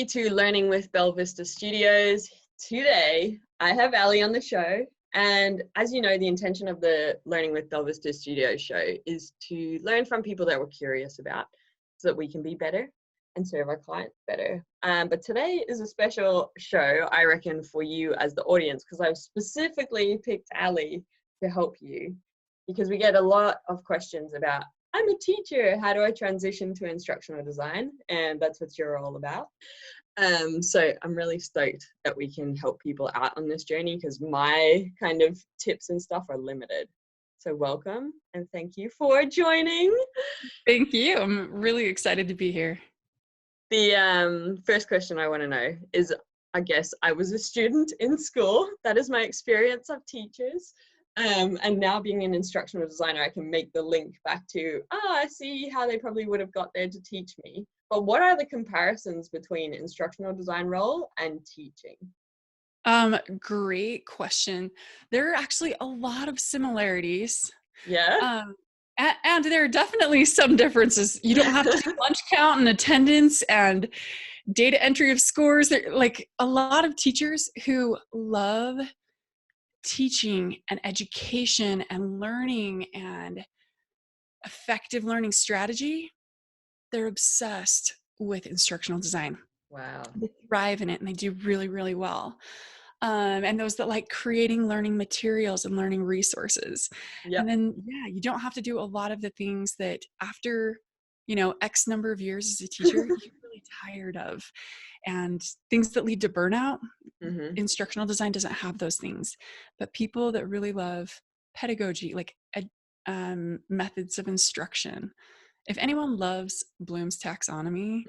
everybody to Learning with Belvista Studios. Today, I have Ali on the show. And as you know, the intention of the Learning with Belvista Studios show is to learn from people that we're curious about so that we can be better and serve our clients better. But today is a special show, I reckon, for you as the audience, because I've specifically picked Ali to help you, because we get a lot of questions about, I'm a teacher, how do I transition to instructional design? And that's what you're all about. So I'm really stoked that we can help people out on this journey, because my kind of tips and stuff are limited. So welcome and thank you for joining. Thank you. I'm really excited to be here. The first question I want to know is, I guess I was a student in school. That is my experience of teachers. And now being an instructional designer, I can make the link back to, I see how they probably would have got there to teach me. But what are the comparisons between instructional design role and teaching? Great question. There are actually a lot of similarities. Yeah. And there are definitely some differences. You don't have to do lunch count and attendance and data entry of scores. Like a lot of teachers who love teaching and education and learning and effective learning strategy, they're obsessed with instructional design. Wow. They thrive in it and they do really, really well. And those that like creating learning materials and learning resources. Yep. And then, yeah, you don't have to do a lot of the things that after, X number of years as a teacher, you're really tired of. And things that lead to burnout, instructional design doesn't have those things. But people that really love pedagogy, like methods of instruction, if anyone loves Bloom's taxonomy,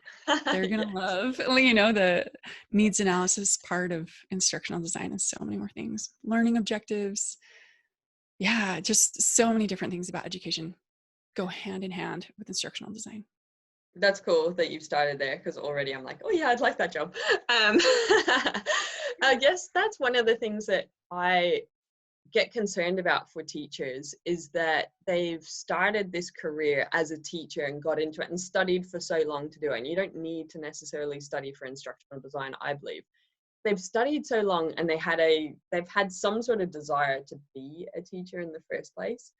they're going to love, the needs analysis part of instructional design and so many more things. Learning objectives. Yeah, just so many different things about education go hand in hand with instructional design. That's cool that you've started there, because already I'm like, oh yeah, I'd like that job. I guess that's one of the things that I get concerned about for teachers, is that they've started this career as a teacher and got into it and studied for so long to do it. And you don't need to necessarily study for instructional design, I believe. They've studied so long and they've had some sort of desire to be a teacher in the first place.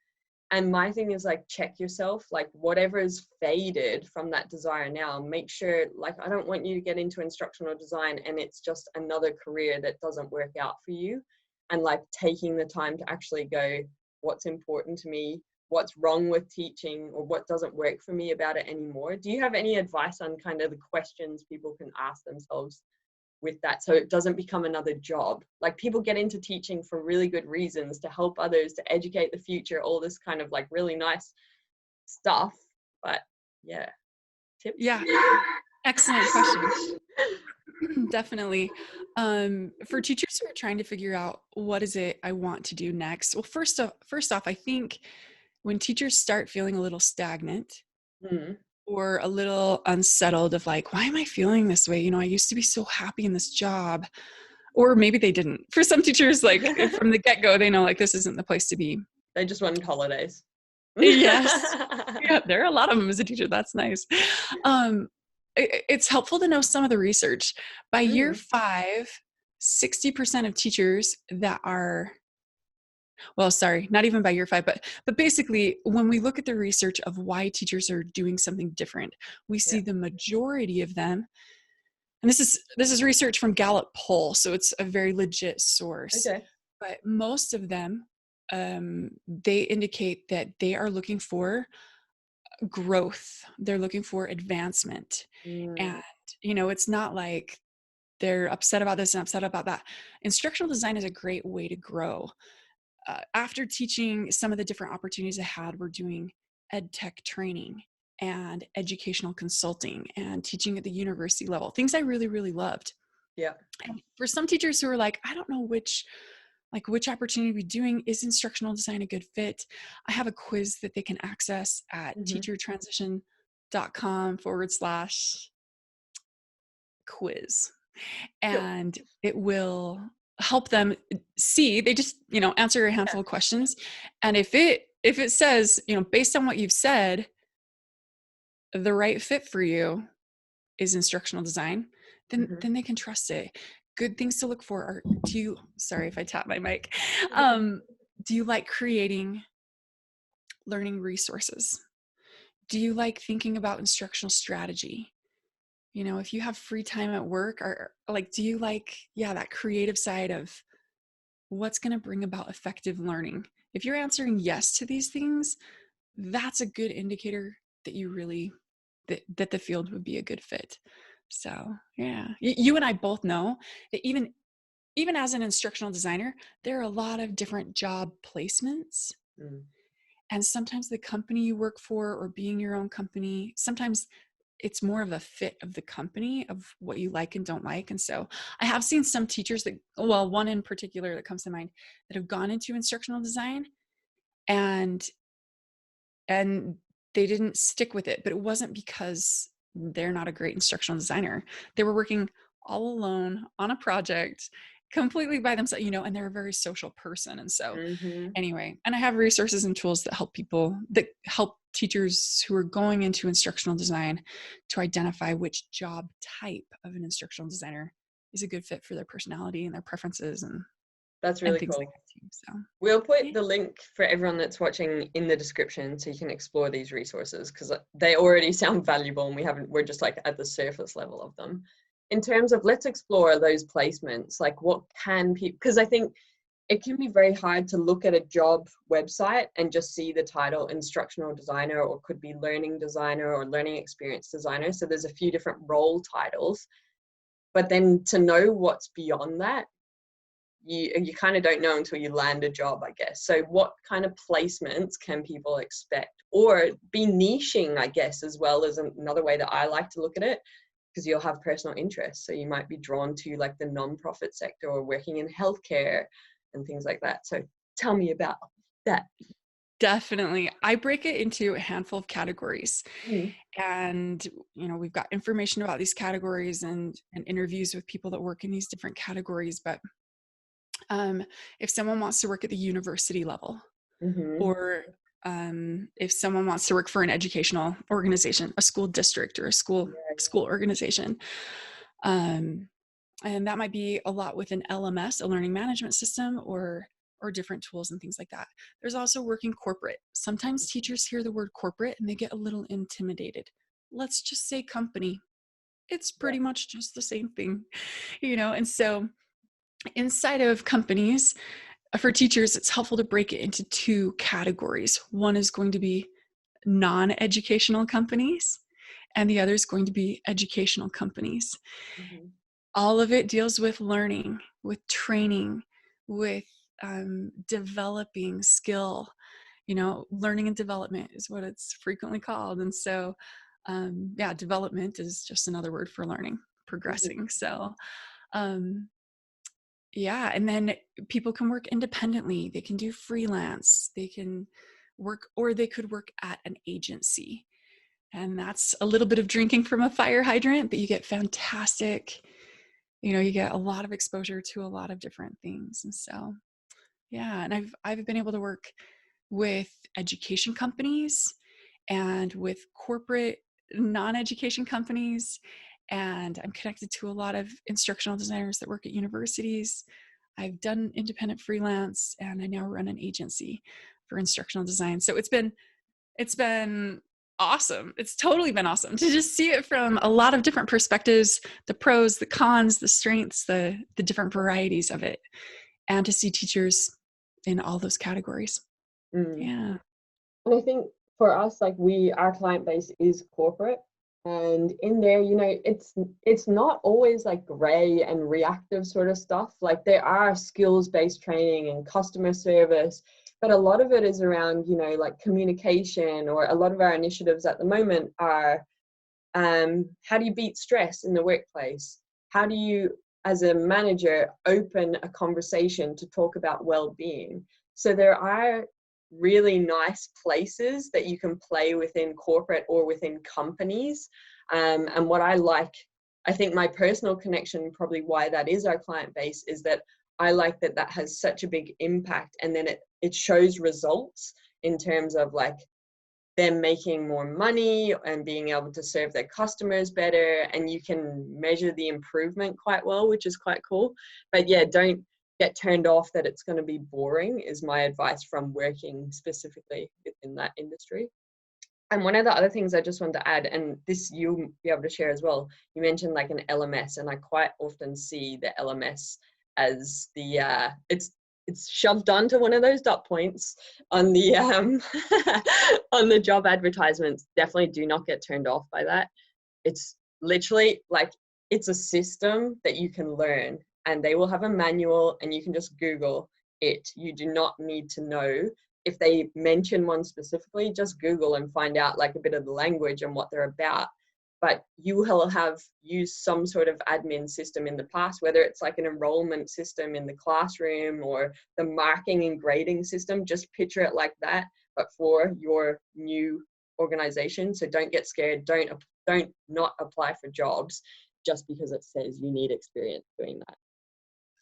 And my thing is, like, check yourself, like whatever is faded from that desire now, make sure, like, I don't want you to get into instructional design and it's just another career that doesn't work out for you. And like taking the time to actually go, what's important to me, what's wrong with teaching, or what doesn't work for me about it anymore. Do you have any advice on kind of the questions people can ask themselves with that, so it doesn't become another job? Like, people get into teaching for really good reasons, to help others, to educate the future, all this kind of like really nice stuff. But yeah, tips? Yeah, excellent question. Definitely. For teachers who are trying to figure out what is it I want to do next. Well, first off, I think when teachers start feeling a little stagnant or a little unsettled of like, why am I feeling this way? I used to be so happy in this job, or maybe they didn't. For some teachers, like from the get-go, they know like this isn't the place to be. They just wanted holidays. Yes. Yeah, there are a lot of them as a teacher. That's nice. It's helpful to know some of the research. By year 5, 60% of teachers that are, well, sorry, not even by year 5, but basically when we look at the research of why teachers are doing something different, we see the majority of them, and this is research from Gallup poll, so it's a very legit source. Okay. But most of them, they indicate that they are looking for growth. They're looking for advancement. And, it's not like they're upset about this and upset about that. Instructional design is a great way to grow. After teaching some of the different opportunities I had, we're doing ed tech training and educational consulting and teaching at the university level, things I really, really loved. Yeah. And for some teachers who are like, I don't know which opportunity we're doing, is instructional design a good fit? I have a quiz that they can access at teachertransition.com/quiz. And it will help them see, they just, answer a handful of questions. And if it says, based on what you've said, the right fit for you is instructional design, then they can trust it. Good things to look for are, sorry if I tap my mic. Do you like creating learning resources? Do you like thinking about instructional strategy? You know, if you have free time at work, or like, do you like, that creative side of what's going to bring about effective learning? If you're answering yes to these things, that's a good indicator that you really, that the field would be a good fit. So yeah, you and I both know that even as an instructional designer, there are a lot of different job placements. And sometimes the company you work for, or being your own company, sometimes it's more of a fit of the company, of what you like and don't like. And so I have seen some teachers that, well, one in particular that comes to mind, that have gone into instructional design and they didn't stick with it, but it wasn't because they're not a great instructional designer. They were working all alone on a project completely by themselves, you know, and they're a very social person. And so anyway, and I have resources and tools that help people, that help teachers who are going into instructional design to identify which job type of an instructional designer is a good fit for their personality and their preferences, and that's really things cool. like that too. So we'll put the link for everyone that's watching in the description, so you can explore these resources, because they already sound valuable and we're just like at the surface level of them. In terms of, let's explore those placements, like what can people, because I think it can be very hard to look at a job website and just see the title instructional designer, or could be learning designer or learning experience designer. So there's a few different role titles, but then to know what's beyond that, you kind of don't know until you land a job, I guess. So what kind of placements can people expect, or be niching, I guess, as well, as another way that I like to look at it, because you'll have personal interests. So you might be drawn to like the nonprofit sector, or working in healthcare and things like that. So tell me about that. Definitely. I break it into a handful of categories. And, you know, we've got information about these categories and interviews with people that work in these different categories. But if someone wants to work at the university level, or if someone wants to work for an educational organization, a school district, or a school organization, and that might be a lot with an LMS, a learning management system, or different tools and things like that. There's also working corporate. Sometimes teachers hear the word corporate and they get a little intimidated. Let's just say company. It's pretty much just the same thing, you know? And so inside of companies, for teachers, it's helpful to break it into two categories. One is going to be non-educational companies, and the other is going to be educational companies. All of it deals with learning, with training, with developing skill. You know, learning and development is what it's frequently called. And so, development is just another word for learning, progressing. So, and then people can work independently. They can do freelance. They can work, or they could work at an agency. And that's a little bit of drinking from a fire hydrant, but you get fantastic, you know, you get a lot of exposure to a lot of different things. And so, and I've been able to work with education companies and with corporate non-education companies. And I'm connected to a lot of instructional designers that work at universities. I've done independent freelance, and I now run an agency for instructional design. So it's been awesome. It's totally been awesome to just see it from a lot of different perspectives, the pros, the cons, the strengths, the different varieties of it, and to see teachers in all those categories. Yeah. And I think for us, like our client base is corporate, and in there, you know, it's not always like gray and reactive sort of stuff. Like there are skills-based training and customer service, but a lot of it is around, you know, like communication, or a lot of our initiatives at the moment are, how do you beat stress in the workplace? How do you, as a manager, open a conversation to talk about well-being? So there are really nice places that you can play within corporate or within companies. And what I think my personal connection, probably why that is our client base, is that I like that has such a big impact, and then it shows results in terms of like them making more money and being able to serve their customers better, and you can measure the improvement quite well, which is quite cool. But yeah, don't get turned off that it's going to be boring, is my advice from working specifically within that industry. And one of the other things I just wanted to add, and this you'll be able to share as well, you mentioned like an LMS, and I quite often see the LMS as the it's shoved onto one of those dot points on the on the job advertisements. Definitely do not get turned off by that. It's literally like, it's a system that you can learn, and they will have a manual and you can just Google it. You do not need to know. If they mention one specifically, just Google and find out like a bit of the language and what they're about. But you will have used some sort of admin system in the past, whether it's like an enrollment system in the classroom or the marking and grading system. Just picture it like that, but for your new organization. So don't get scared. Don't not apply for jobs just because it says you need experience doing that.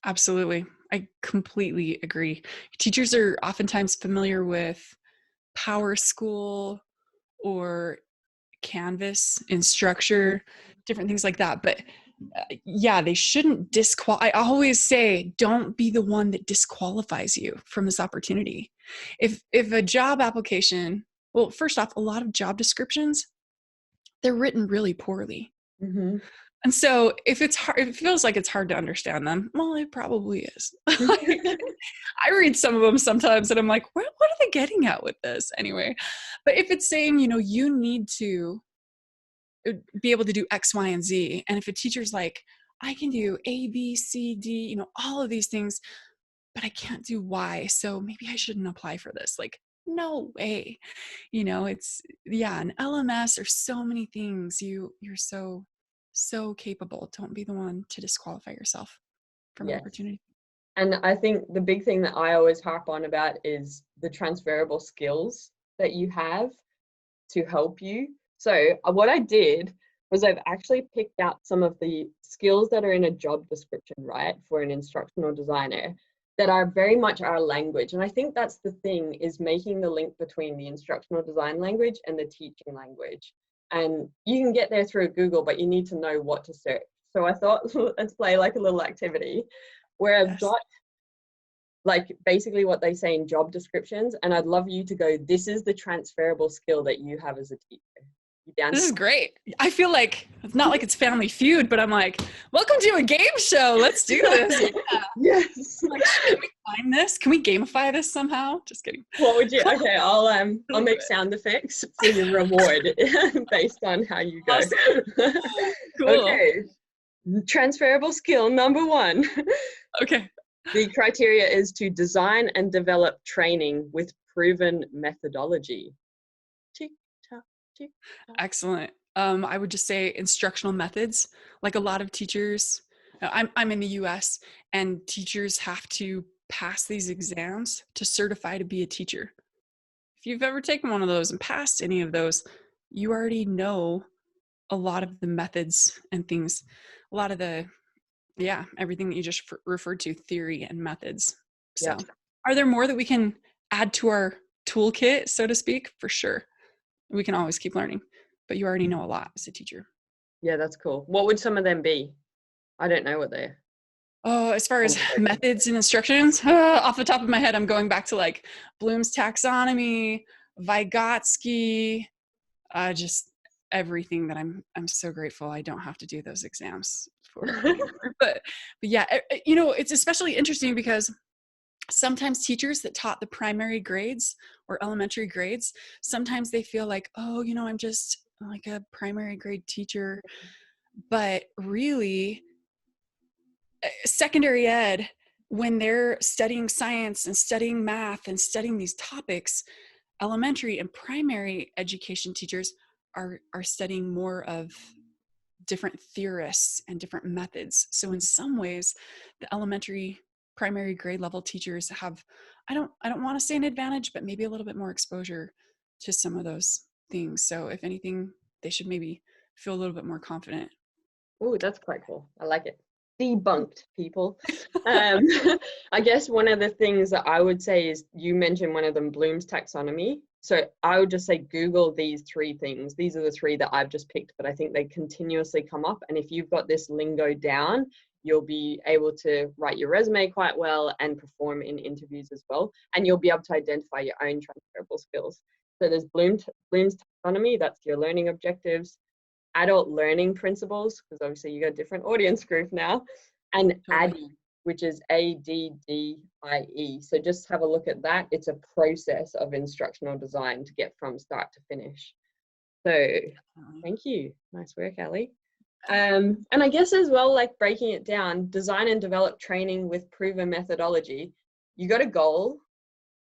Absolutely. I completely agree. Teachers are oftentimes familiar with Power School or Canvas in structure, different things like that. But yeah, they shouldn't disqualify. I always say, don't be the one that disqualifies you from this opportunity. If a job application, well, first off, a lot of job descriptions, they're written really poorly. Mm-hmm. And so if it's hard, if it feels like it's hard to understand them, well, it probably is. I read some of them sometimes and I'm like, what are they getting at with this anyway? But if it's saying, you need to be able to do X, Y, and Z. And if a teacher's like, I can do A, B, C, D, all of these things, but I can't do Y. So maybe I shouldn't apply for this. Like, no way. It's, an LMS or so many things. You're so capable. Don't be the one to disqualify yourself from an opportunity. And I think the big thing that I always harp on about is the transferable skills that you have to help you. So what I did was I've actually picked out some of the skills that are in a job description, right, for an instructional designer that are very much our language. And I think that's the thing, is making the link between the instructional design language and the teaching language. And you can get there through Google, but you need to know what to search. So I thought, let's play like a little activity where I've got like basically what they say in job descriptions. And I'd love you to go, this is the transferable skill that you have as a teacher. This is great. I feel like it's not like it's Family Feud, but I'm like, welcome to a game show. Let's do this. Yeah. Yes. Like, can we find this? Can we gamify this somehow? Just kidding. What would you? Okay, I'll make sound effects for your reward based on how you go. Awesome. Cool. Okay. Transferable skill number 1. Okay. The criteria is to design and develop training with proven methodology. Excellent. I would just say instructional methods. Like a lot of teachers, I'm in the US, and teachers have to pass these exams to certify to be a teacher. If you've ever taken one of those and passed any of those, you already know a lot of the methods and things, a lot of the, everything that you just referred to, theory and methods. So are there more that we can add to our toolkit, so to speak? For sure. We can always keep learning, but you already know a lot as a teacher. Yeah, that's cool. What would some of them be? I don't know what they are. Oh, as far as methods and instructions, off the top of my head, I'm going back to like Bloom's taxonomy, Vygotsky, just everything that I'm so grateful I don't have to do those exams for anymore. But yeah, it's especially interesting because sometimes teachers that taught the primary grades or elementary grades, sometimes they feel like, oh, I'm just like a primary grade teacher. But really, secondary ed, when they're studying science and studying math and studying these topics, elementary and primary education teachers are studying more of different theorists and different methods. So in some ways, the elementary primary grade level teachers have, I don't want to say an advantage, but maybe a little bit more exposure to some of those things. So if anything, they should maybe feel a little bit more confident. Oh, that's quite cool. I like it. Debunked, people. I guess one of the things that I would say is, you mentioned one of them, Bloom's taxonomy. So I would just say Google these 3 things. These are the 3 that I've just picked, but I think they continuously come up. And if you've got this lingo down, you'll be able to write your resume quite well and perform in interviews as well. And you'll be able to identify your own transferable skills. So there's Bloom's taxonomy, that's your learning objectives, adult learning principles, because obviously you got a different audience group now, and ADDIE, which is ADDIE. So just have a look at that. It's a process of instructional design to get from start to finish. So thank you. Nice work, Ali. And I guess as well, like breaking it down, design and develop training with proven methodology. You got a goal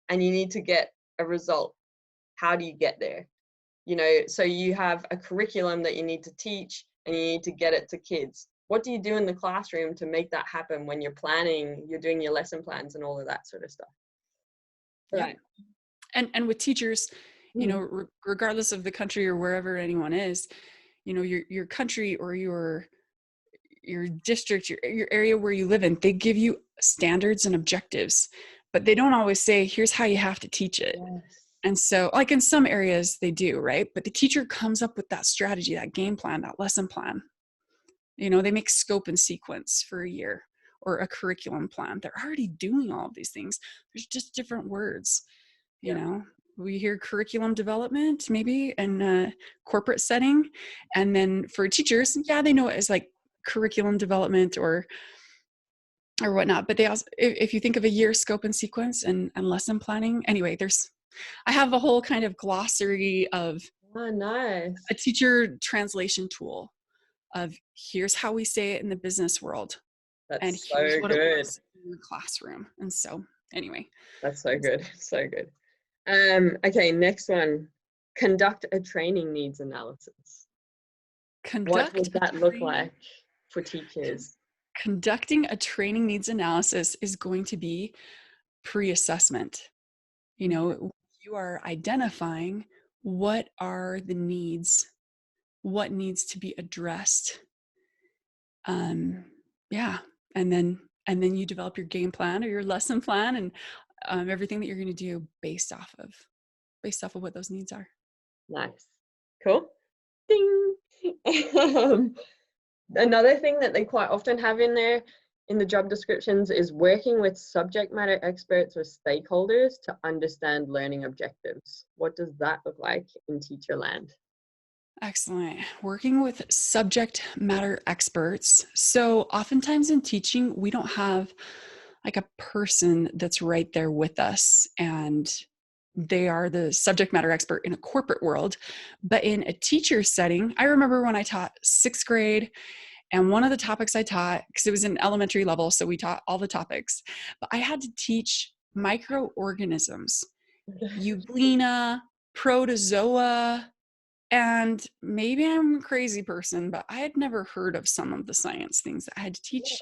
and you need to get a result. How do you get there? You know, so you have a curriculum that you need to teach and you need to get it to kids. What do you do in the classroom to make that happen when you're planning, you're doing your lesson plans and all of that sort of stuff? Right. And with teachers, you know, regardless of the country or wherever anyone is, you know, your country or your district, your area where you live in, they give you standards and objectives, but they don't always say, here's how you have to teach it. Yes. And so like in some areas they do, right? But the teacher comes up with that strategy, that game plan, that lesson plan. You know, they make scope and sequence for a year or a curriculum plan. They're already doing all of these things. There's just different words, you know. We hear curriculum development maybe in a corporate setting. And then for teachers, yeah, they know it as like curriculum development or whatnot. But they also, if you think of a year scope and sequence and lesson planning, anyway, I have a whole kind of glossary of a teacher translation tool of here's how we say it in the business world. That's and here's so what good. It looks in the classroom. And so anyway. That's so good. So good. Okay, next one. Conduct a training needs analysis. What does that look like for teachers? Conducting a training needs analysis is going to be pre-assessment. You know, you are identifying what are the needs, what needs to be addressed. Yeah. And then you develop your game plan or your lesson plan and everything that you're going to do based off of what those needs are. Nice. Cool. Ding. Another thing that they quite often have in there in the job descriptions is working with subject matter experts or stakeholders to understand learning objectives. What does that look like in teacher land? Excellent. Working with subject matter experts. So oftentimes in teaching, we don't have like a person that's right there with us and they are the subject matter expert in a corporate world. But in a teacher setting, I remember when I taught 6th grade, and one of the topics I taught, because it was an elementary level, so we taught all the topics, but I had to teach microorganisms, euglena, protozoa, and maybe I'm a crazy person, but I had never heard of some of the science things that I had to teach.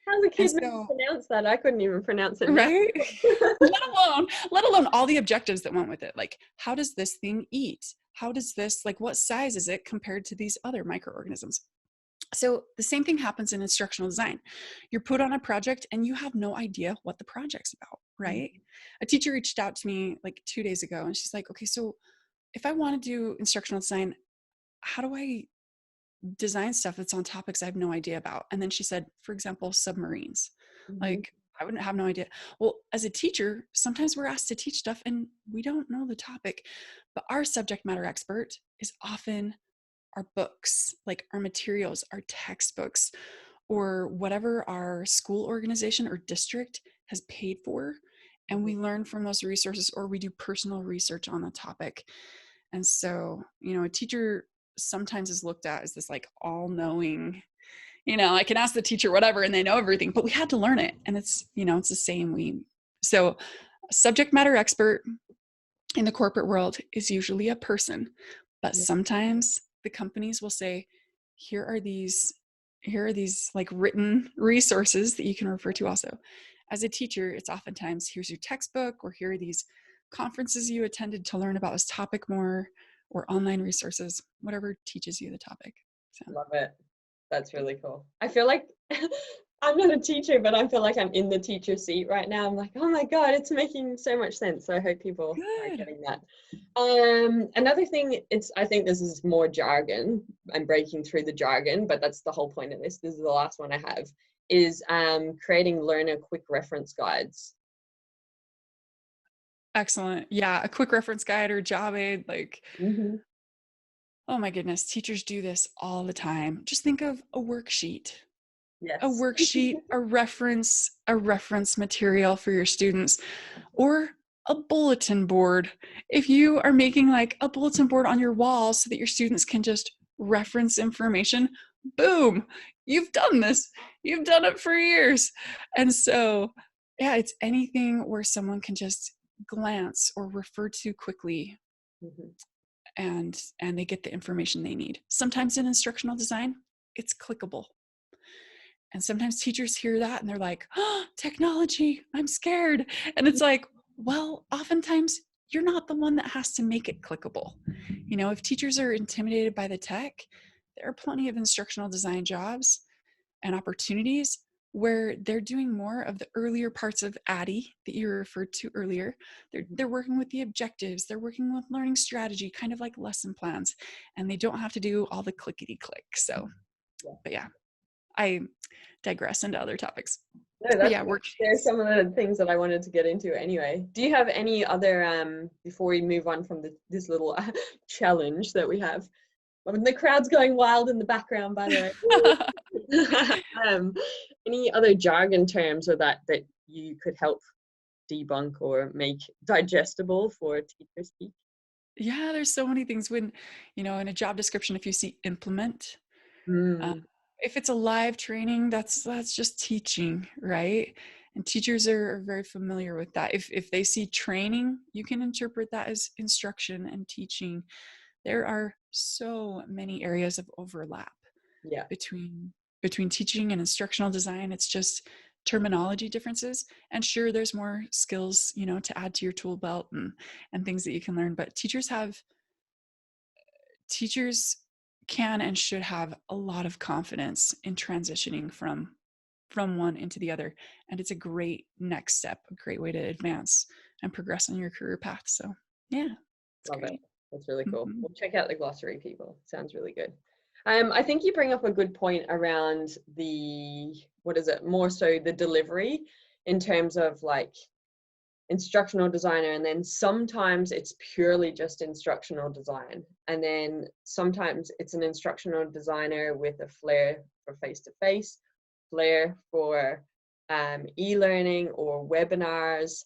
How's a kid pronounce that? I couldn't even pronounce it. Right? let alone all the objectives that went with it. Like, how does this thing eat? How does this, like, what size is it compared to these other microorganisms? So the same thing happens in instructional design. You're put on a project and you have no idea what the project's about, right? A teacher reached out to me like 2 days ago and she's like, okay, so if I want to do instructional design, how do I design stuff that's on topics I have no idea about? And then she said, for example, submarines. Like, I wouldn't have no idea. Well, as a teacher, sometimes we're asked to teach stuff and we don't know the topic, but our subject matter expert is often our books, like our materials, our textbooks, or whatever our school organization or district has paid for. And we learn from those resources or we do personal research on the topic. And so, you know, a teacher sometimes is looked at as this like all-knowing, you know, I can ask the teacher whatever and they know everything, but we had to learn it. And it's, you know, it's the same. So a subject matter expert in the corporate world is usually a person, but sometimes the companies will say, here are these like written resources that you can refer to also. As a teacher, it's oftentimes, here's your textbook, or here are these conferences you attended to learn about this topic more, or online resources, whatever teaches you the topic. So. Love it. That's really cool. I feel like I'm not a teacher, but I feel like I'm in the teacher seat right now. I'm like, oh my God, it's making so much sense. So I hope people are Good. getting that. Another thing, I think this is more jargon. I'm breaking through the jargon, but that's the whole point of this. This is the last one I have, is creating learner quick reference guides. Excellent. Yeah, a quick reference guide or job aid, like, Mm-hmm. oh my goodness, teachers do this all the time. Just think of a worksheet. A Yes. worksheet, a reference material for your students, or a bulletin board. If you are making like a bulletin board on your wall so that your students can just reference information, boom, you've done this. You've done it for years. And so, yeah, it's anything where someone can just glance or refer to quickly, Mm-hmm. and they get the information they need. Sometimes in instructional design, it's clickable. And sometimes teachers hear that and they're like, oh, technology, I'm scared. And it's like, well, oftentimes you're not the one that has to make it clickable. You know, if teachers are intimidated by the tech, there are plenty of instructional design jobs and opportunities where they're doing more of the earlier parts of ADDIE that you referred to earlier. They're working with the objectives, they're working with learning strategy, kind of like lesson plans, and they don't have to do all the clickety click. So, Yeah. but yeah, I digress into other topics. No, But that's yeah, there's worksheets. some of the things that I wanted to get into anyway. Do you have any other before we move on from this little challenge that we have? I mean, the crowd's going wild in the background, by the way. Any other jargon terms or that you could help debunk or make digestible for teacher speak? Yeah, there's so many things when, you know, in a job description, if you see implement, uh, Mm, if it's a live training, that's just teaching, right? And teachers are very familiar with that. If they see training, you can interpret that as instruction and teaching. There are so many areas of overlap yeah, between teaching and instructional design. It's just terminology differences, and sure, there's more skills, you know, to add to your tool belt and things that you can learn. But teachers can and should have a lot of confidence in transitioning from one into the other, and it's a great next step, a great way to advance and progress on your career path. So yeah, it's love it. great. That's really cool. Mm-hmm. We'll check out the glossary, people. Sounds really good. I think you bring up a good point around the, what is it, more so the delivery in terms of like instructional designer, and then sometimes it's purely just instructional design, and then sometimes it's an instructional designer with a flair for face-to-face, flair for e-learning or webinars.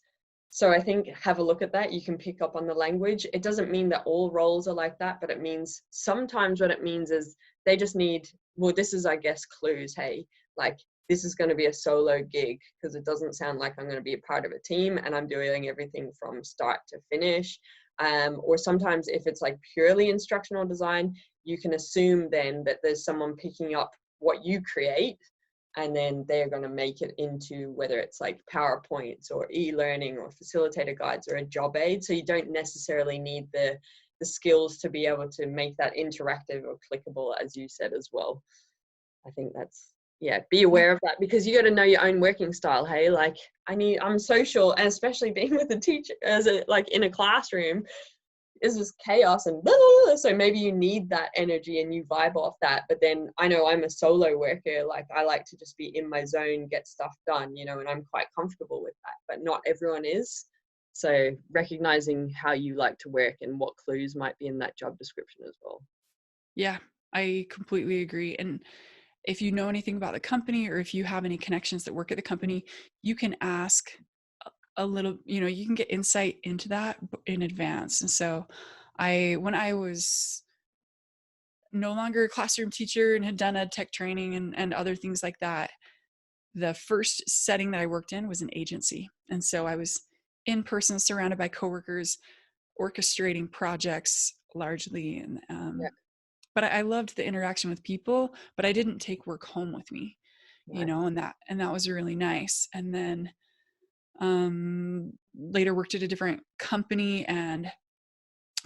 So I think have a look at that. You can pick up on the language. It doesn't mean that all roles are like that, but it means sometimes what it means is they just need, well, this is, I guess, clues. Hey, like this is going to be a solo gig because it doesn't sound like I'm going to be a part of a team and I'm doing everything from start to finish. Or sometimes if it's like purely instructional design, you can assume then that there's someone picking up what you create and then they're going to make it into whether it's like PowerPoints or e-learning or facilitator guides or a job aid. So you don't necessarily need the skills to be able to make that interactive or clickable, as you said as well. I think that's, yeah, be Yeah. aware of that because you got to know your own working style. Hey, like I'm social, and especially being with a teacher as a, like in a classroom is just chaos and blah, blah, blah. So maybe you need that energy and you vibe off that. But then I know I'm a solo worker. Like I like to just be in my zone, get stuff done, you know, and I'm quite comfortable with that, but not everyone is. So recognizing how you like to work and what clues might be in that job description as well. Yeah, I completely agree. And if you know anything about the company or if you have any connections that work at the company, you can ask a little, you know, you can get insight into that in advance. And so when I was no longer a classroom teacher and had done ed tech training and other things like that, the first setting that I worked in was an agency. And so I was in person surrounded by coworkers, orchestrating projects largely. And, Yeah. but I loved the interaction with people, but I didn't take work home with me, you Nice. know, and that was really nice. And then later worked at a different company, and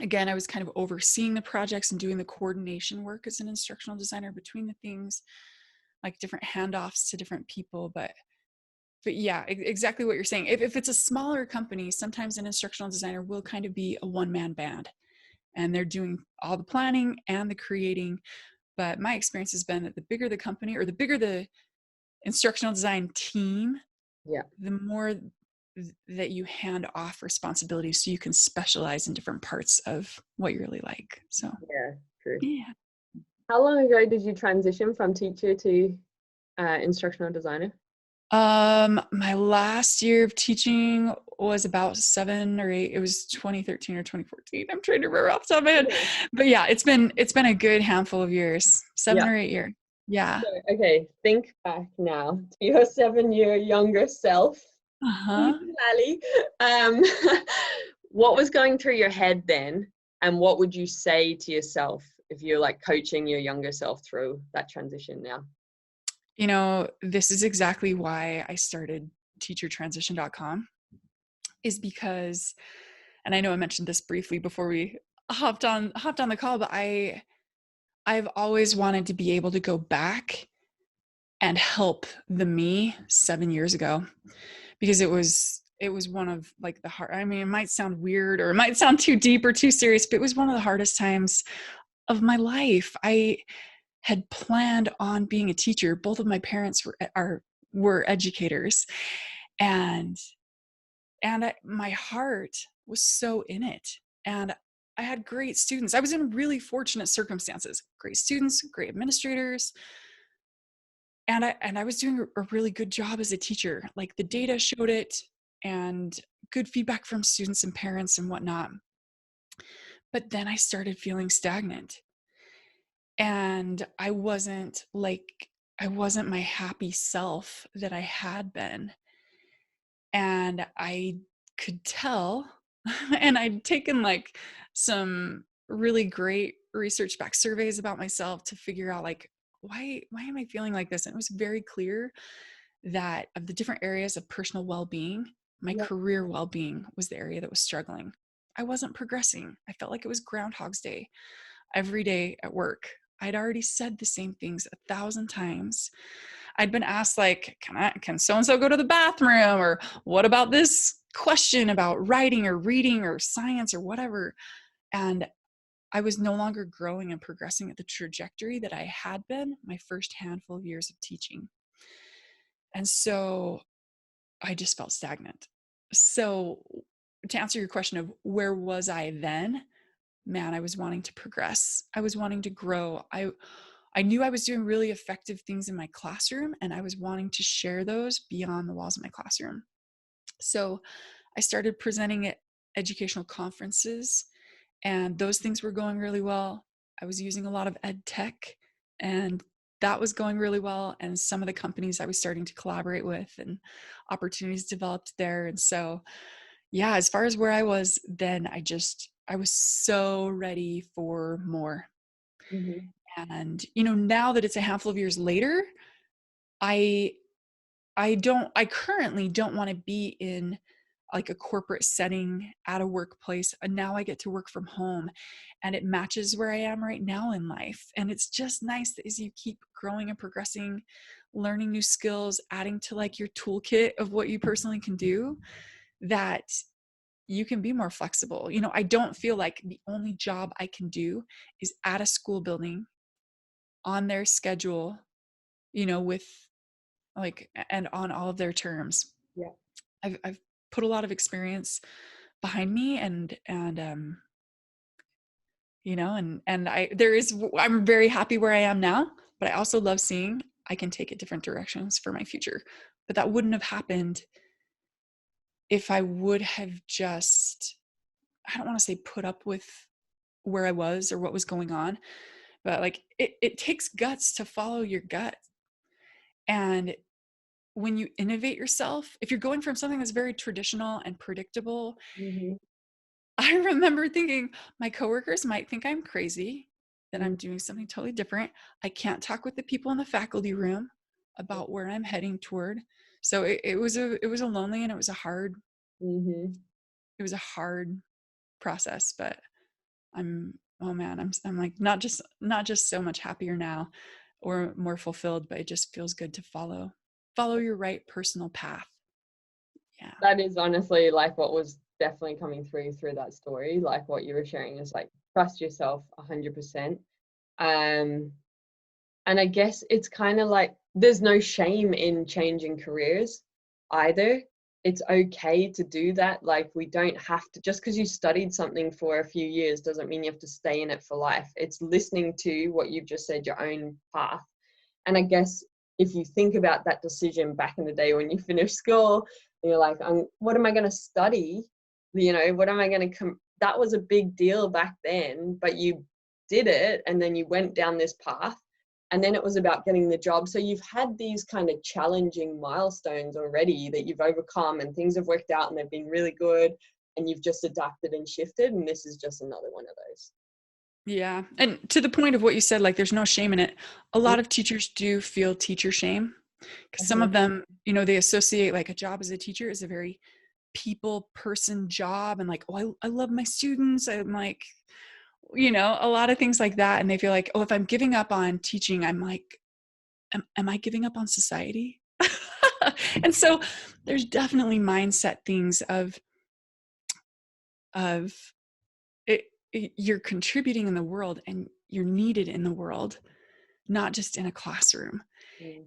again I was kind of overseeing the projects and doing the coordination work as an instructional designer between the things. like different handoffs to different people. But yeah, exactly what you're saying. If it's a smaller company, sometimes an instructional designer will kind of be a one-man band, and they're doing all the planning and the creating. But my experience has been that the bigger the company, or the bigger the instructional design team, Yeah. the more that you hand off responsibilities so you can specialize in different parts of what you really like. So Yeah, true. yeah. How long ago did you transition from teacher to instructional designer? My last year of teaching was about 7 or 8. It was 2013 or 2014. I'm trying to remember off the top of my head. But yeah, it's been a good handful of years. 7 or 8 years. Yeah. So, okay, think back now to your 7-year younger self. Uh-huh. Lally. What was going through your head then, and what would you say to yourself if you're like coaching your younger self through that transition now? You know, this is exactly why I started teachertransition.com, is because, and I know I mentioned this briefly before we hopped on the call, but I've always wanted to be able to go back and help the me 7 years ago, because it was one of like the hard, I mean, it might sound weird or it might sound too deep or too serious, but it was one of the hardest times of my life. I had planned on being a teacher. Both of my parents were educators, and my heart was so in it. And I had great students. I was in really fortunate circumstances. Great students, great administrators, and I was doing a really good job as a teacher. Like the data showed it, and good feedback from students and parents and whatnot. But then I started feeling stagnant, and I wasn't my happy self that I had been. And I could tell, and I'd taken like some really great research back surveys about myself to figure out like, why am I feeling like this? And it was very clear that of the different areas of personal well-being, my career well-being was the area that was struggling. I wasn't progressing. I felt like it was Groundhog's Day every day at work. I'd already said the same things 1,000 times. I'd been asked like, can so-and-so go to the bathroom? Or what about this question about writing or reading or science or whatever? And I was no longer growing and progressing at the trajectory that I had been my first handful of years of teaching. And so I just felt stagnant. So to answer your question of where was I then, man, I was wanting to progress. I was wanting to grow. I knew I was doing really effective things in my classroom, and I was wanting to share those beyond the walls of my classroom. So I started presenting at educational conferences, and those things were going really well. I was using a lot of ed tech, and that was going really well. And some of the companies I was starting to collaborate with, and opportunities developed there. And so, yeah, as far as where I was then, I was so ready for more. Mm-hmm. And, you know, now that it's a handful of years later, I currently don't want to be in like a corporate setting at a workplace. And now I get to work from home, and it matches where I am right now in life. And it's just nice that as you keep growing and progressing, learning new skills, adding to like your toolkit of what you personally can do, that you can be more flexible. You know, I don't feel like the only job I can do is at a school building on their schedule, you know, with like, and on all of their terms. Yeah. I've put a lot of experience behind me, and you know, and I'm very happy where I am now, but I also love seeing I can take it different directions for my future. But that wouldn't have happened if I would have just, I don't want to say put up with where I was or what was going on, but like it takes guts to follow your gut. And when you innovate yourself, if you're going from something that's very traditional and predictable, Mm-hmm. I remember thinking my coworkers might think I'm crazy, that Mm-hmm. I'm doing something totally different. I can't talk with the people in the faculty room about where I'm heading toward. So it was a lonely, and it was a hard Mm-hmm. process, but oh man, I'm like not just so much happier now. or more fulfilled, but it just feels good to follow your right personal path. Yeah. That is honestly like what was definitely coming through that story. Like what you were sharing is like, trust yourself 100%. And I guess it's kind of like, there's no shame in changing careers either. It's okay to do that. Like, we don't have to, just because you studied something for a few years doesn't mean you have to stay in it for life. It's listening to what you've just said, your own path. And I guess if you think about that decision back in the day when you finished school, and you're like, what am I going to study? You know, what am I going to that was a big deal back then, but you did it, and then you went down this path, and then it was about getting the job. So you've had these kind of challenging milestones already that you've overcome, and things have worked out and they've been really good, and you've just adapted and shifted, and this is just another one of those. Yeah. And to the point of what you said, like there's no shame in it. A lot of teachers do feel teacher shame, because some of them, you know, they associate like a job as a teacher is a very people person job, and like, oh, I love my students. I'm like, you know, a lot of things like that. And they feel like, oh, if I'm giving up on teaching, I'm like, am I giving up on society? And so there's definitely mindset things of it, you're contributing in the world and you're needed in the world, not just in a classroom.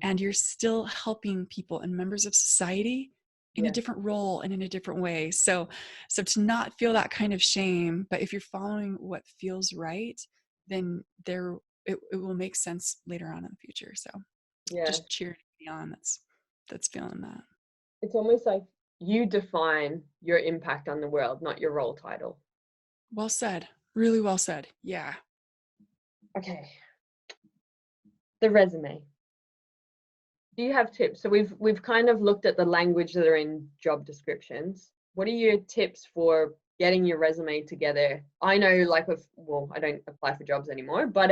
And you're still helping people and members of society in a different role and in a different way. So to not feel that kind of shame, but if you're following what feels right, then it will make sense later on in the future. So just cheer me on. That's feeling that. It's almost like you define your impact on the world, not your role title. Well said. Really well said. Yeah. Okay. The resume. Do you have tips? So we've kind of looked at the language that are in job descriptions. What are your tips for getting your resume together? I know, like, I don't apply for jobs anymore, but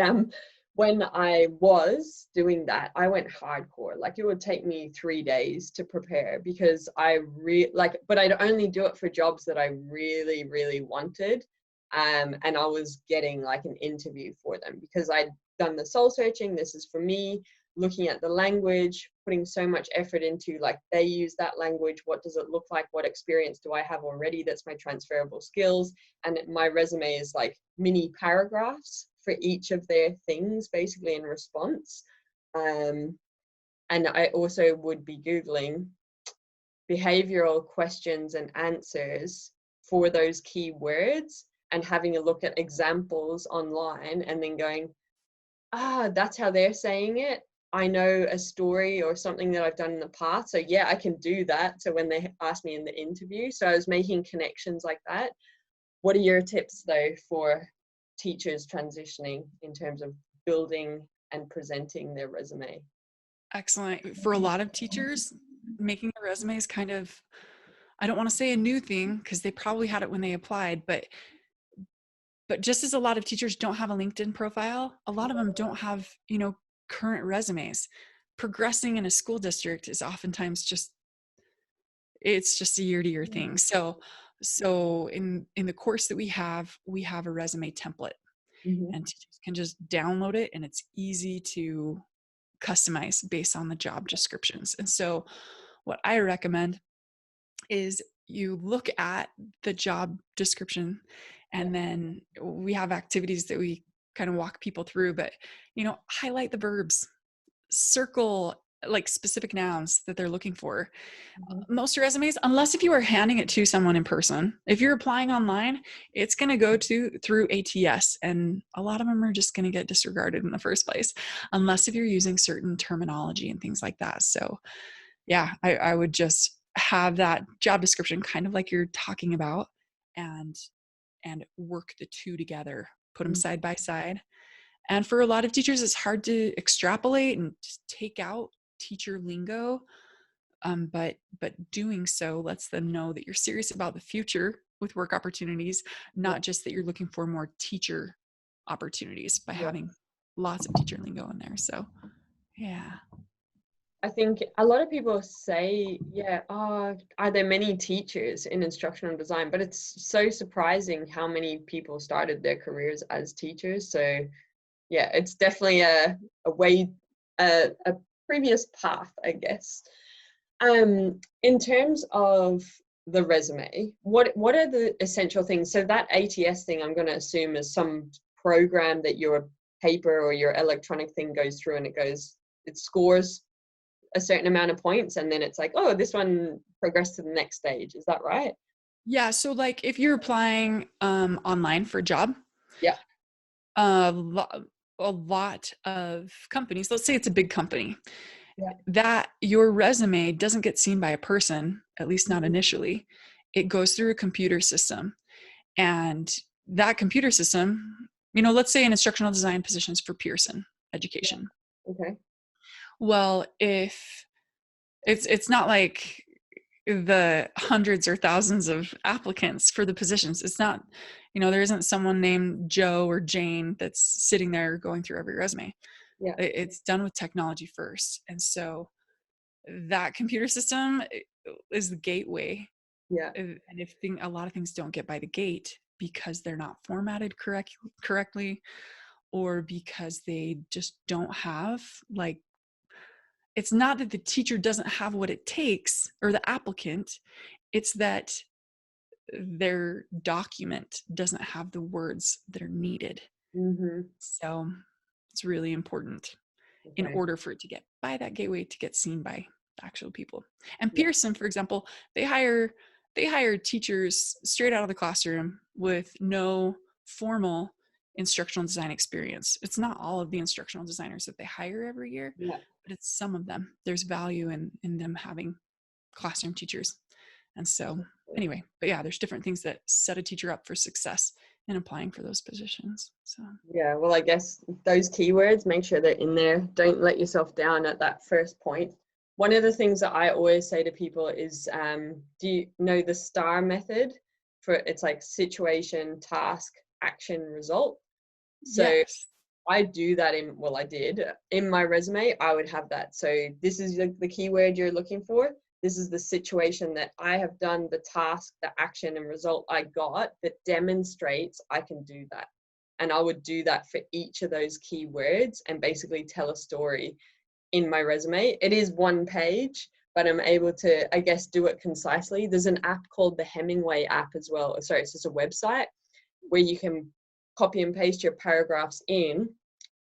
when I was doing that, I went hardcore. Like, it would take me 3 days to prepare, because but I'd only do it for jobs that I really, really wanted. And I was getting like an interview for them, because I'd done the soul searching. This is for me. Looking at the language, putting so much effort into, like, they use that language, what does it look like, what experience do I have already that's my transferable skills. And my resume is like mini paragraphs for each of their things, basically, in response. And I also would be Googling behavioral questions and answers for those key words, and having a look at examples online, and then going, that's how they're saying it. I know a story or something that I've done in the past. So yeah, I can do that. So when they asked me in the interview, so I was making connections like that. What are your tips though for teachers transitioning in terms of building and presenting their resume? Excellent. For a lot of teachers, making a resume is kind of, I don't want to say a new thing, because they probably had it when they applied, but just as a lot of teachers don't have a LinkedIn profile, a lot of them don't have, you know, current resumes. Progressing in a school district is oftentimes it's just a year-to-year thing. So in the course that we have a resume template, and teachers can just download it, and it's easy to customize based on the job descriptions. And so what I recommend is you look at the job description, and then we have activities that we kind of walk people through, but, you know, highlight the verbs, circle like specific nouns that they're looking for. Most resumes, unless if you are handing it to someone in person, if you're applying online, it's going to go through ATS, and a lot of them are just going to get disregarded in the first place, unless if you're using certain terminology and things like that. So yeah, I would just have that job description kind of like you're talking about, and work the two together, put them side by side. And for a lot of teachers, it's hard to extrapolate and just take out teacher lingo. But doing so lets them know that you're serious about the future with work opportunities, not just that you're looking for more teacher opportunities by having lots of teacher lingo in there. So yeah. I think a lot of people say, are there many teachers in instructional design? But it's so surprising how many people started their careers as teachers. So yeah, it's definitely a way a previous path, I guess. In terms of the resume, what are the essential things? So that ATS thing, I'm going to assume, is some program that your paper or your electronic thing goes through, and it scores a certain amount of points, and then it's like, oh, this one progressed to the next stage. Is that right? Yeah. So like if you're applying online for a job, Yeah. a lot of companies, let's say it's a big company, Yeah. that your resume doesn't get seen by a person, at least not initially. It goes through a computer system. And that computer system, let's say an instructional design positions for Pearson education. Okay. Well, if it's not like the hundreds or thousands of applicants for the positions. It's not, there isn't someone named Joe or Jane that's sitting there going through every resume. Yeah. It's done with technology first. And so that computer system is the gateway. Yeah. And if a lot of things don't get by the gate because they're not formatted correctly, or because they just don't have, like, it's not that the teacher doesn't have what it takes or the applicant, it's that their document doesn't have the words that are needed. Mm-hmm. So it's really important in order for it to get by that gateway to get seen by actual people. And Pearson, for example, they hire teachers straight out of the classroom with no formal instructional design experience. It's not all of the instructional designers that they hire every year, but it's some of them. There's value in them having classroom teachers. And so anyway, but yeah, there's different things that set a teacher up for success in applying for those positions. So yeah, well, I guess those keywords, make sure they're in there. Don't let yourself down at that first point. One of the things that I always say to people is, do you know the STAR method? It's like situation, task, action, result. So yes. I do that I did in my resume. I would have that. So this is the keyword you're looking for. This is the situation that I have done, the task, the action and result I got that demonstrates I can do that. And I would do that for each of those keywords and basically tell a story in my resume. It is one page, but I'm able to, I guess, do it concisely. There's an app called the Hemingway app as well. Sorry, it's just a website where you can copy and paste your paragraphs in,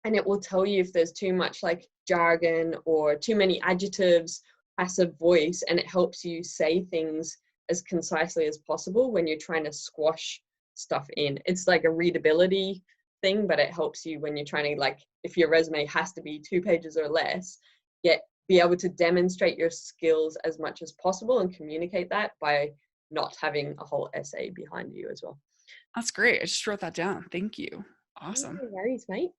and it will tell you if there's too much like jargon or too many adjectives, passive voice, and it helps you say things as concisely as possible when you're trying to squash stuff in. It's like a readability thing, but it helps you when you're trying to, like, if your resume has to be 2 pages or less, be able to demonstrate your skills as much as possible and communicate that by not having a whole essay behind you as well. That's great. I just wrote that down. Thank you. Awesome. No worries, mate.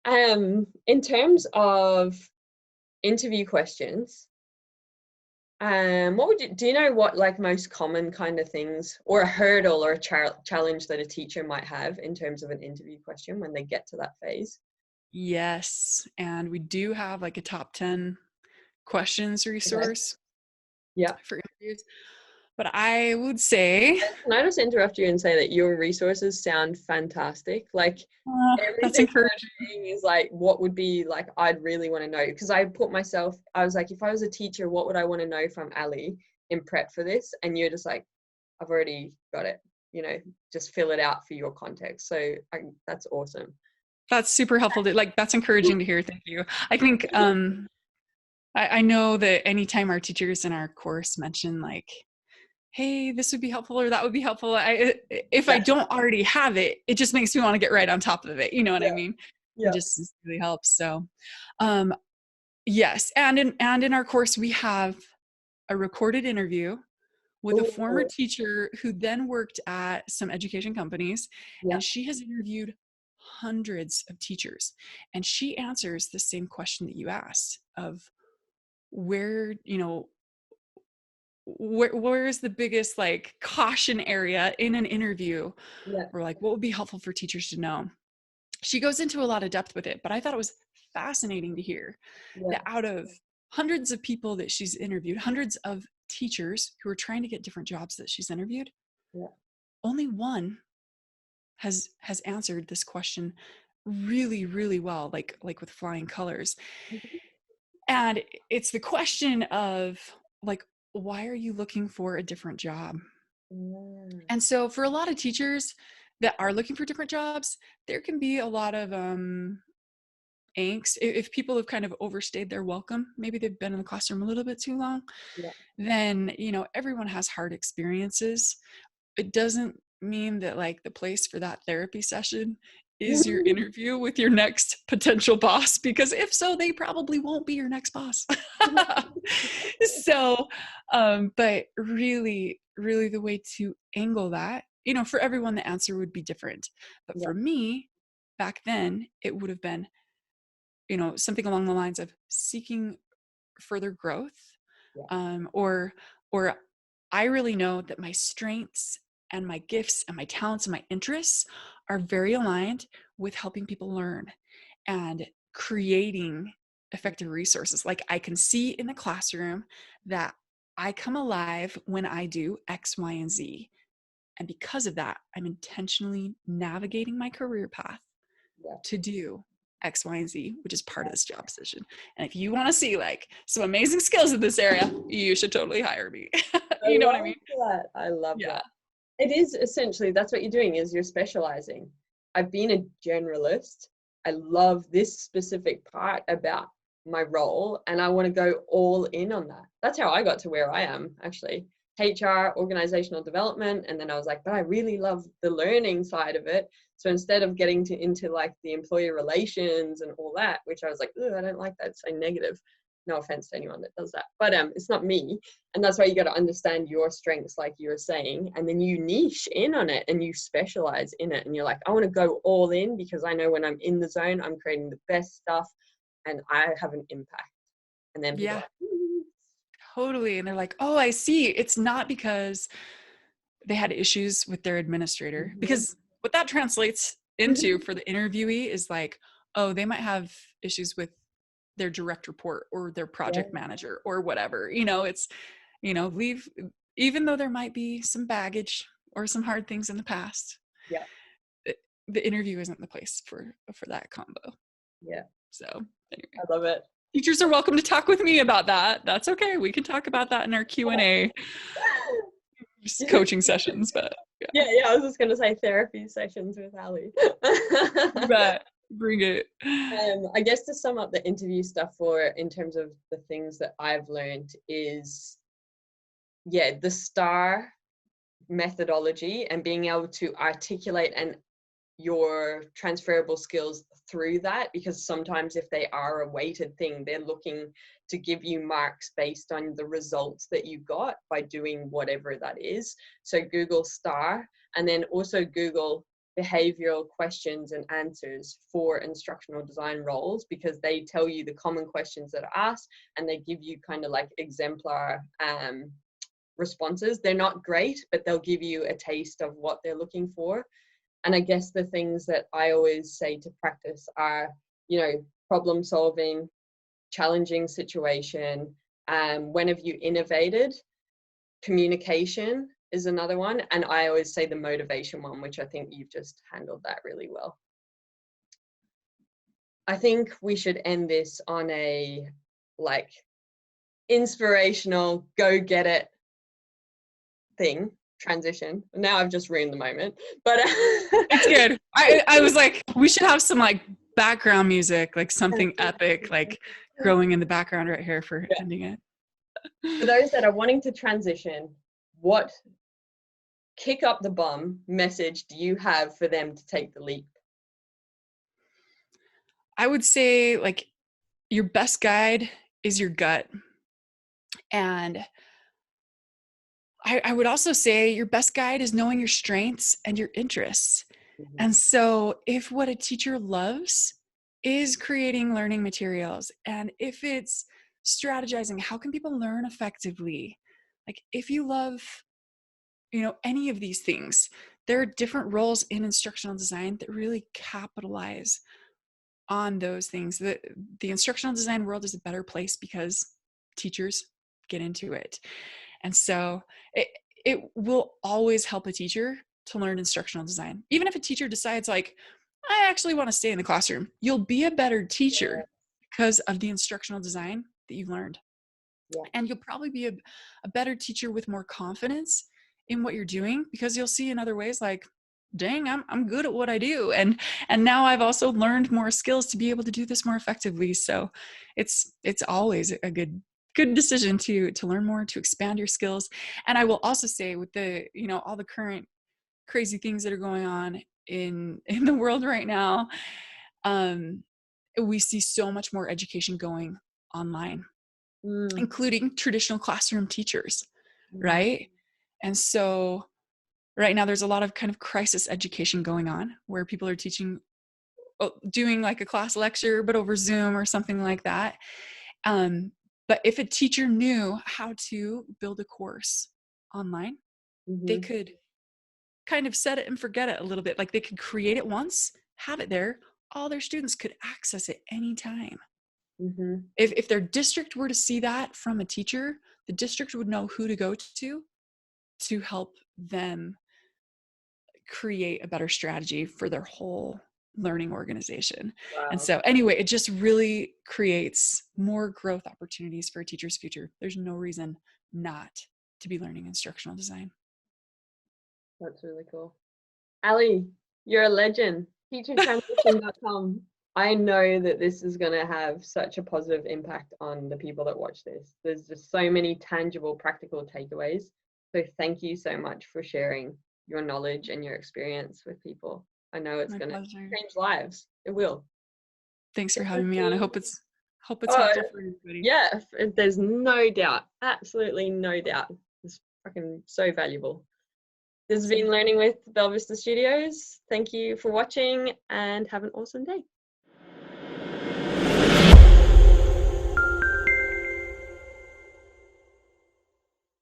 In terms of interview questions, do you know what, like, most common kind of things or a hurdle or a challenge that a teacher might have in terms of an interview question when they get to that phase? Yes. And we do have like a top 10 questions resource for interviews. But I would say, can I just interrupt you and say that your resources sound fantastic? Like, that's everything encouraging. is like, what would be like, I'd really want to know, because I was like, if I was a teacher, what would I want to know from Ali in prep for this? And you're just like, I've already got it, just fill it out for your context. So that's awesome. That's super helpful. That's encouraging to hear. Thank you. I think I know that anytime our teachers in our course mention like, hey, this would be helpful or that would be helpful, if I don't already have it, it just makes me want to get right on top of it. You know what I mean? Yeah. It just really helps. So yes. And in our course, we have a recorded interview with a former teacher who then worked at some education companies, and she has interviewed hundreds of teachers, and she answers the same question that you asked of where is the biggest like caution area in an interview, or like what would be helpful for teachers to know. She goes into a lot of depth with it, but I thought it was fascinating to hear that out of hundreds of people that she's interviewed, hundreds of teachers who are trying to get different jobs that she's interviewed, only one has answered this question really, really well, like with flying colors. Mhm. And it's the question of like, why are you looking for a different job? Mm. And so for a lot of teachers that are looking for different jobs, there can be a lot of angst. If people have kind of overstayed their welcome, maybe they've been in the classroom a little bit too long, Yeah. then, everyone has hard experiences. It doesn't mean that like the place for that therapy session is your interview with your next potential boss, because if so, they probably won't be your next boss. So, but really, really the way to angle that, for everyone, the answer would be different. But Yeah. for me, back then, it would have been, something along the lines of seeking further growth, Yeah. or I really know that my strengths and my gifts and my talents and my interests are very aligned with helping people learn and creating effective resources. Like I can see in the classroom that I come alive when I do X, Y, and Z. And because of that, I'm intentionally navigating my career path Yeah. to do X, Y, and Z, which is part of this job position. And if you want to see like some amazing skills in this area, you should totally hire me. I You know what I love mean? that. I love Yeah. that. It is essentially, that's what you're doing, is you're specializing. I've been a generalist. I love this specific part about my role and I want to go all in on that. That's how I got to where I am, actually. HR, organizational development, and then I was like, but I really love the learning side of it. So instead of getting into like the employee relations and all that, which I was like, I don't like that, it's so negative. No offense to anyone that does that, but it's not me. And that's why you got to understand your strengths, like you were saying, and then you niche in on it and you specialize in it. And you're like, I want to go all in because I know when I'm in the zone, I'm creating the best stuff and I have an impact. And then people are Yeah, like, "Ooh." totally. And they're like, oh, I see. It's not because they had issues with their administrator, Mhm. because what that translates into for the interviewee is like, oh, they might have issues with their direct report or their Yeah, project manager or whatever. It's, leave, even though there might be some baggage or some hard things in the past, yeah, the interview isn't the place for that combo. yeah. So anyway, I love it. teachers are welcome to talk with me about that. That's okay. We can talk about that in our Q&A coaching sessions, but yeah. Yeah, I was just gonna say therapy sessions with Ali. You bet. Bring it. I guess to sum up the interview stuff for in terms of the things that I've learned is, yeah, the STAR methodology and being able to articulate and your transferable skills through that, because sometimes if they are a weighted thing, they're looking to give you marks based on the results that you got by doing whatever that is. So Google STAR, and then also Google behavioral questions and answers for instructional design roles, because they tell you the common questions that are asked and they give you kind of like exemplar responses. They're not great, but they'll give you a taste of what they're looking for. And I guess the things that I always say to practice are, problem solving, challenging situation. When have you innovated? Communication is another one. And I always say the motivation one, which I think you've just handled that really well. I think we should end this on a like inspirational, go get it thing. Transition. Now I've just ruined the moment, but It's good. I was like, we should have some like background music, like something epic, like growing in the background right here for yeah. ending it. For those that are wanting to transition, what kick up the bum message do you have for them to take the leap? I would say like your best guide is your gut. And I would also say your best guide is knowing your strengths and your interests. Mm-hmm. And so if what a teacher loves is creating learning materials, and if it's strategizing, how can people learn effectively? Like if you love, any of these things, there are different roles in instructional design that really capitalize on those things. The instructional design world is a better place because teachers get into it. And so it will always help a teacher to learn instructional design. Even if a teacher decides like, I actually want to stay in the classroom. You'll be a better teacher because of the instructional design that you've learned. Yeah. And you'll probably be a better teacher with more confidence in what you're doing, because you'll see in other ways like, dang, I'm good at what I do. And now I've also learned more skills to be able to do this more effectively. So it's always a good decision to learn more, to expand your skills. And I will also say, with the, you know, all the current crazy things that are going on in the world right now, we see so much more education going online, including traditional classroom teachers, right? And so right now there's a lot of kind of crisis education going on, where people are teaching, doing like a class lecture, but over Zoom or something like that. But if a teacher knew how to build a course online, they could kind of set it and forget it a little bit. Like, they could create it once, have it there, all their students could access it anytime. If their district were to see that from a teacher, the district would know who to go to help them create a better strategy for their whole learning organization. Wow. And so anyway, it just really creates more growth opportunities for a teacher's future. There's no reason not to be learning instructional design. That's really cool. Ali, you're a legend. teachertransition.com. I know that this is going to have such a positive impact on the people that watch this. There's just so many tangible, practical takeaways. So thank you so much for sharing your knowledge and your experience with people. I know it's going to change lives. It will. Thanks for having me on. I hope it's helpful for everybody. Yeah, there's no doubt. Absolutely no doubt. It's fucking so valuable. This has been Learning with Belvista Studios. Thank you for watching and have an awesome day.